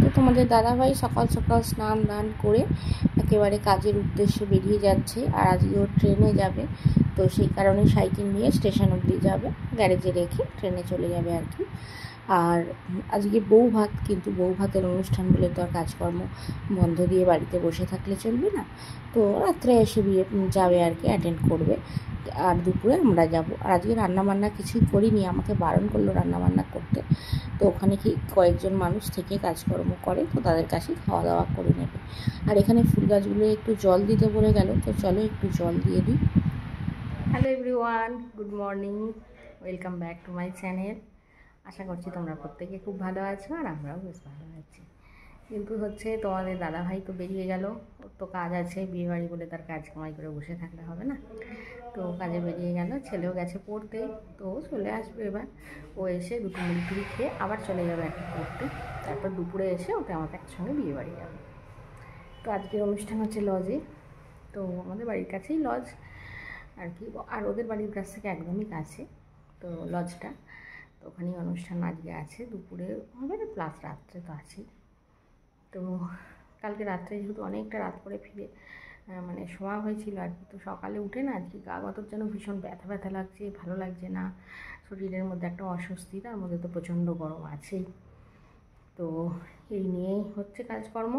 তো তোমাদের দাদাভাই সকাল সকাল স্নান দান করে একেবারে কাজের উদ্দেশ্যে বেরিয়ে যাচ্ছে। আর আজকে ও ট্রেনে যাবে, তো সেই কারণে সাইকেল নিয়ে স্টেশন অবধি যাবে, গ্যারেজে রেখে ট্রেনে চলে যাবে আর কি। আর আজকে বউ ভাত, কিন্তু বউ ভাতের অনুষ্ঠান বলে তো আর কাজকর্ম বন্ধ দিয়ে বাড়িতে বসে থাকলে চলবে না। তো রাত্রে এসে যাবে আর কি, অ্যাটেন্ড করবে। আর দুপুরে আমরা যাব। আর আজকে রান্নাবান্না কিছুই করিনি, আমাকে বারণ করলো রান্নাবান্না করতে। তো ওখানে কি কয়েকজন মানুষ থেকে কাজকর্ম করে, তো তাদের কাছেই খাওয়া দাওয়া করে নেবে। আর এখানে ফুল গাছগুলো একটু জল দিতে বলে গেল, তো চলো একটু জল দিয়ে দিই। Hello everyone, good morning, welcome back to my channel. আশা করছি তোমরা প্রত্যেকে খুব ভালো আছো, আর আমরাও বেশ ভালো আছি। কিন্তু হচ্ছে তোমাদের দাদাভাই তো বেরিয়ে গেল, ওর তো কাজ আছে, বিয়েবাড়ি বলে তার কাজ কামাই করে বসে থাকলে হবে না। তো কাজে বেরিয়ে গেল, ছেলেও গেছে পড়তে, তো চলে আসবে এবার। ও এসে দুটো মুড়ি খেয়ে আবার চলে যাবে একটা পড়তে, তারপর দুপুরে এসে ওকে আমাকে একসঙ্গে বিয়েবাড়ি যাবে। তো আজকের অনুষ্ঠান হচ্ছে লজে, তো আমাদের বাড়ির কাছেই লজ আর কি, আর ওদের বাড়ির কাছ থেকে একদমই কাছে তো লজটা। তো ওখানেই অনুষ্ঠান আজকে আছে, দুপুরে হবে না, প্লাস রাত্রে তো আছেই। তো কালকে রাত্রে যেহেতু অনেকটা রাত করে ফিরে মানে শোয়া হয়েছিল আর কি, তো সকালে উঠে না আজকে গা গতর যেন ভীষণ ব্যথা ব্যথা লাগছে, ভালো লাগছে না, শরীরের মধ্যে একটা অস্বস্তি, তার মধ্যে তো প্রচণ্ড গরম আছেই। তো এই নিয়েই হচ্ছে কাজকর্ম।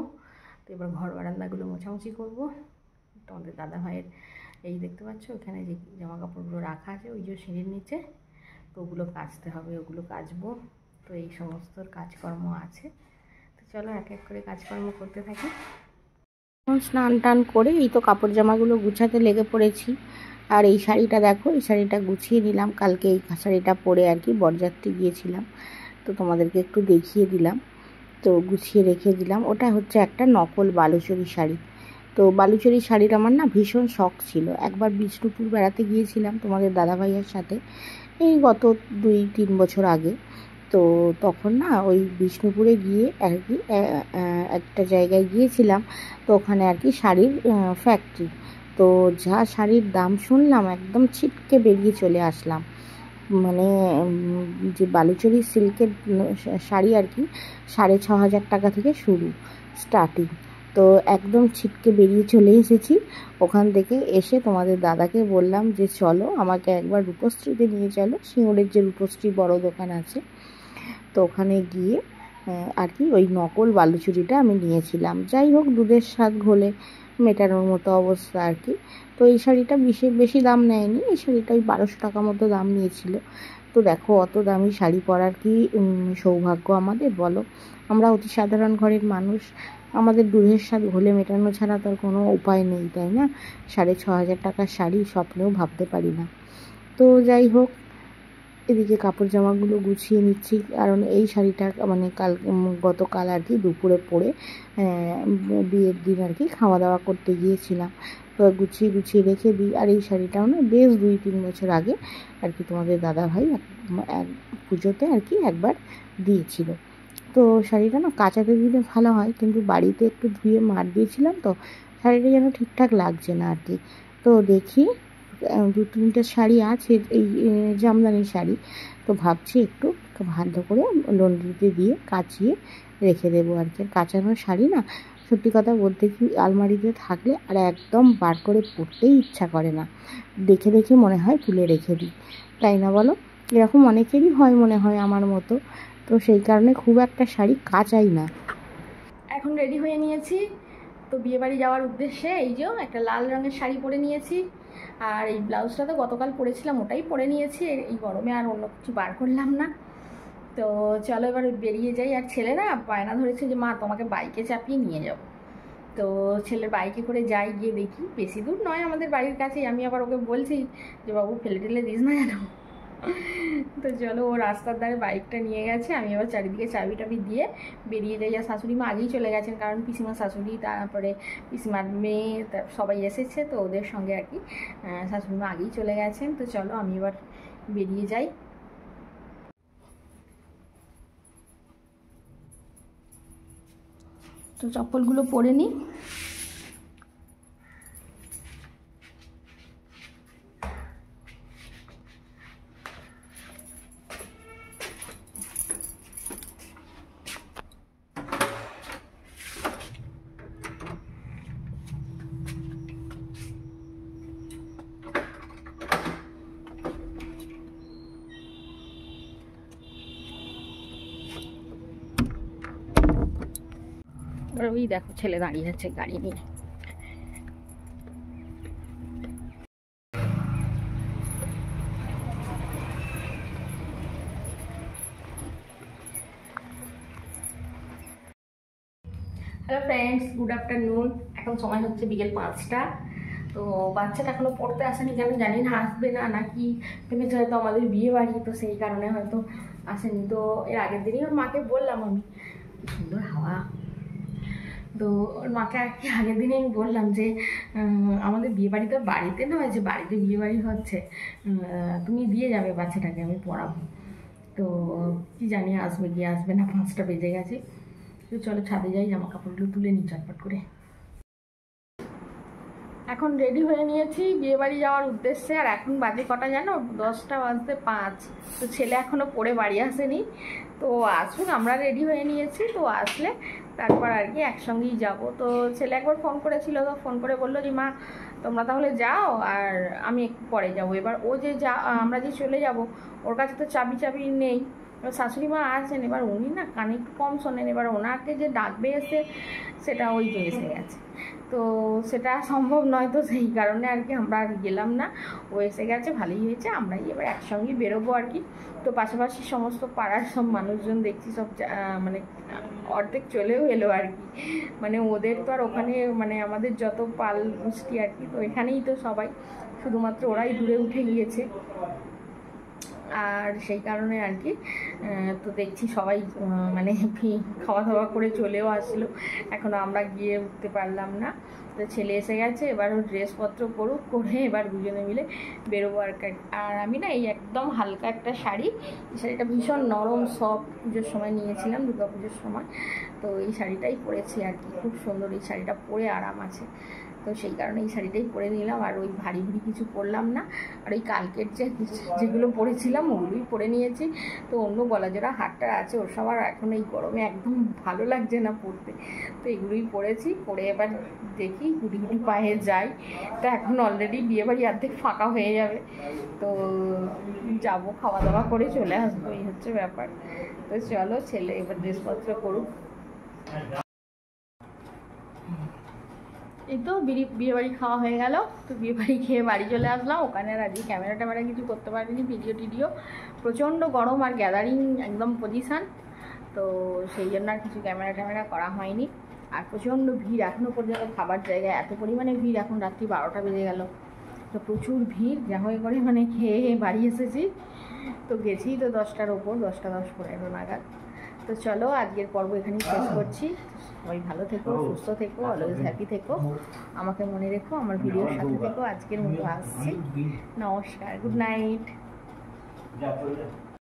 তো এবার ঘর বারান্দাগুলো মোছামুছি করবো। তোমাদের দাদা ভাইয়ের এই দেখতে পাচ্ছ ওখানে যে জামা কাপড়গুলো রাখা আছে ওই যে সিঁড়ির নিচে, তো ওগুলো কাচতে হবে, ওগুলো কাচবো। তো এই সমস্ত কাজকর্ম আছে, তো চলো এক এক করে কাজকর্ম করতে থাকি। স্নান টান করে এই তো কাপড় জামাগুলো গুছাতে লেগে পড়েছি। আর এই শাড়িটা দেখো, এই শাড়িটা গুছিয়ে নিলাম, কালকে এই শাড়িটা পরে আর কি বরযাত্রী গিয়েছিলাম, তো তোমাদেরকে একটু দেখিয়ে দিলাম। তো গুছিয়ে রেখে দিলাম, ওটা হচ্ছে একটা নকল বালুচরী শাড়ি। তো বালুচরী শাড়ির আমার না ভীষণ শখ ছিল। একবার বিষ্ণুপুর বেড়াতে গিয়েছিলাম তোমাদের দাদাভাইয়ের সাথে, এই গত 2-3 বছর আগে। তো তখন না ওই বিষ্ণুপুরে গিয়ে আর কি একটা জায়গায় গিয়েছিলাম, তো ওখানে আর কি শাড়ির ফ্যাক্টরি। তো যা শাড়ির দাম শুনলাম, একদম ছিটকে বেরিয়ে চলে আসলাম। মানে যে বালুচরী সিল্কের শাড়ি আর কি 6,500 টাকা থেকে শুরু, স্টার্টিং। তো একদম ছিটকে বেরিয়ে চলে এসেছি। ওখান থেকে এসে তোমাদের দাদাকে বললাম যে চলো আমাকে একবার রূপশ্রীতে নিয়ে চলো, সিঙ্গুরের যে রূপশ্রী বড় দোকান আছে, তো ওখানে গিয়ে আর কি ওই নকল বালুচরীটা আমি নিয়েছিলাম। যাই হোক, দুধের স্বাদ ঘোলে মেটানোর মতো অবস্থা আর কি। তো এই শাড়িটা বেশি দাম নেয়নি, এই শাড়িটা ওই 1200 টাকা মতো দাম নিয়েছিল। তো দেখো, অত দামি শাড়ি পরার কি সৌভাগ্য আমাদের বলো। আমরা অতি সাধারণ ঘরের মানুষ, আমাদের দুধের স্বাদ ঘোলে মেটানো ছাড়া তার কোনো উপায় নেই, তাই না? 6,500 টাকার শাড়ি স্বপ্নেও ভাবতে পারি না। তো যাই হোক, এদিকে কাপড় জামাগুলো গুছিয়ে নিচ্ছি, কারণ এই শাড়িটা মানে গতকাল আর কি দুপুরে পরে বিয়ের দিন আর কি খাওয়া দাওয়া করতে গিয়েছিলাম, তো গুছিয়ে রেখে দিই। আর এই শাড়িটাও না বেশ 2-3 বছর আগে আর কি তোমাদের দাদাভাই এক পুজোতে আর কি একবার দিয়েছিল। তো শাড়িটা না কাচাতে দিলে ভালো হয়, কিন্তু বাড়িতে একটু ধুয়ে মার দিয়েছিলাম, তো শাড়িটা যেন ঠিকঠাক লাগছে না আর কি। তো দেখি 2-3টে শাড়ি আছে এই জামদানি শাড়ি, তো ভাবছি একটু ভালো করে লন্ড্রিতে দিয়ে কাচিয়ে রেখে দেবো আর কি। কাচানোর শাড়ি না সত্যি কথা বলতে কি আলমারিতে থাকলে আর একদম বার করে পরতেই ইচ্ছা করে না, দেখে দেখে মনে হয় তুলে রেখে দিই, তাই না বলো? এরকম অনেকেরই হয় মনে হয় আমার মতো। তো সেই কারণে খুব একটা শাড়ি কাচাই না। এখন রেডি হয়ে নিয়েছি, তো বিয়েবাড়ি যাওয়ার উদ্দেশ্যে এই যে একটা লাল রঙের শাড়ি পরে নিয়েছি, আর এই ব্লাউজটা তো গতকাল পরেছিলাম ওটাই পরে নিয়েছি, এই গরমে আর অন্য কিছু বার করলাম না। তো চলো এবার বেরিয়ে যাই। আর ছেলে না বায়না ধরেছে যে মা তোমাকে বাইকে চাপিয়ে নিয়ে যাব। তো ছেলের বাইকে করে যাই, গিয়ে দেখি বেশি দূর নয়, আমাদের বাড়ির কাছেই। আমি আবার ওকে বলছি যে বাবু ফেলে টেলে দিস না যেন। তো চলো, ও রাস্তার ধারে বাইকটা নিয়ে গেছে, আমি এবার চারিদিকে চাবি টাবি দিয়ে বেরিয়ে যাই। আর শাশুড়ি মা আগেই চলে গেছেন, কারণ পিসিমার শাশুড়ি, তারপরে পিসিমার মেয়ে, সবাই এসেছে, তো ওদের সঙ্গে আর কি শাশুড়ি মা আগেই চলে গেছেন। তো চলো আমি এবার বেরিয়ে যাই। তো চপ্পলগুলো পরে নিই। ওই দেখো ছেলে দাঁড়িয়ে আছে গাড়ি নিয়ে। Hello friends, good afternoon. এখন সময় হচ্ছে বিকেল 5টা। তো বাচ্চাটা এখনো পড়তে আসেনি, কেন জানি না, আসবে না নাকি ভেবেছে হয়তো আমাদের বিয়ে বাড়ি, তো সেই কারণে হয়তো আসেনি। তো এর আগের দিনই ওর মাকে বললাম আমি, কি সুন্দর হাওয়া, তো ওর মাকে আর কি আগের দিনে আমি বললাম যে আমাদের বিয়ে বাড়ি তো বাড়িতে নয়, যে বাড়িতে বিয়ে বাড়ি হচ্ছে, তুমি দিয়ে যাবে বাচ্চাটাকে, আমি পড়াবো। তো কি জানি আসবে কি আসবে না, 5টা বেজে গেছে। তো চলো ছাদে যাই, জামা কাপড়গুলো তুলে নিই চটপট করে। এখন রেডি হয়ে নিয়েছি বিয়ে বাড়ি যাওয়ার উদ্দেশ্যে। আর এখন বাজে কটা জানো, 10:05। তো ছেলে এখনও পড়ে বাড়ি আসেনি, তো আসুক, আমরা রেডি হয়ে নিয়েছি। তো আসলে তারপর আর কি একসঙ্গেই যাব। তো ছেলে একবার ফোন করেছিল, তো ফোন করে বললো যে মা তোমরা তাহলে যাও আর আমি একটু পরে যাব। এবার ও যে আমরা যে চলে যাব, ওর কাছে তো চাবি নেই। এবার শাশুড়ি মা আছেন, এবার উনি না কানে একটু কম শোনেন, এবার ওনাকে যে ডাকবে এসে, সেটা ওই যে এসে গেছে, তো সেটা সম্ভব নয়। তো সেই কারণে আর কি আমরা আর গেলাম না, ও এসে গেছে, ভালোই হয়েছে। আমরাই এবার একসঙ্গে বেরোবো আর কি। তো পাশাপাশি সমস্ত পাড়ার সব মানুষজন দেখছি, সব মানে অর্ধেক চলেও এলো আর কি। মানে ওদের তো আর ওখানে, মানে আমাদের যত পাল গোষ্ঠী আর কি, তো এখানেই তো সবাই, শুধুমাত্র ওরাই দূরে উঠে গিয়েছে। আর সেই কারণে আর কি, তো দেখছি সবাই মানে খাওয়া দাওয়া করে চলেও আসলো, এখনও আমরা গিয়ে উঠতে পারলাম না। তো ছেলে এসে গেছে, এবার ওর ড্রেসপত্র করুক, করে এবার দুজনে মিলে বেরোবো আর কি। আর আমি না এই একদম হালকা একটা শাড়ি, এই শাড়িটা ভীষণ নরম সফট, পুজোর সময় নিয়েছিলাম, দুর্গা পুজোর সময়। তো এই শাড়িটাই পরেছি আর কি, খুব সুন্দর এই শাড়িটা, পরে আরাম আছে। তো সেই কারণে এই শাড়িটাই পরে নিলাম, আর ওই ভারী ভারী কিছু পরলাম না। আর ওই কালকের যেগুলো পরেছিলাম ওগুলোই পরে নিয়েছি। তো অন্য গলা জোড়া হারটা আছে, ওর সবার এখন এই গরমে একদম ভালো লাগছে না পরতে, তো এগুলোই পরেছি। পরে এবার দেখি গুটি গুটি পায়ে যাই। তো এখন অলরেডি বিয়েবাড়ি অর্ধেক ফাঁকা হয়ে যাবে, তো যাব, খাওয়া দাওয়া করে চলে আসবো, এই হচ্ছে ব্যাপার। তো চলো, ছেলে এবার ড্রেসপত্র করুক। এই তো বিয়েবাড়ি খাওয়া হয়ে গেল। তো বিয়েবাড়ি খেয়ে বাড়ি চলে আসলাম। ওখানে আর আজকে ক্যামেরা কিছু করতে পারিনি, ভিডিও প্রচণ্ড গরম আর গ্যাদারিং একদম পজিশান, তো সেই জন্য আর কিছু ক্যামেরা করা হয়নি। আর প্রচণ্ড ভিড় এখনও পর্যন্ত, খাবার জায়গায় এত পরিমাণে ভিড়, এখন রাত্রি 12টা বেজে গেল, তো প্রচুর ভিড়। যা হয়ে করে মানে খেয়ে বাড়ি এসেছি, তো গেছি তো 10টার ওপর, 10টা 10-15 নাগাদ। তো চলো, আজকের পর্ব এখানেই শেষ করছি। সবাই ভালো থেকো, সুস্থ থেকো, অলওয়েজ হ্যাপি থেকো, আমাকে মনে রেখো, আমার ভিডিওর সাথে থেকো। আজকের মতো আসছি, নমস্কার, গুড নাইট।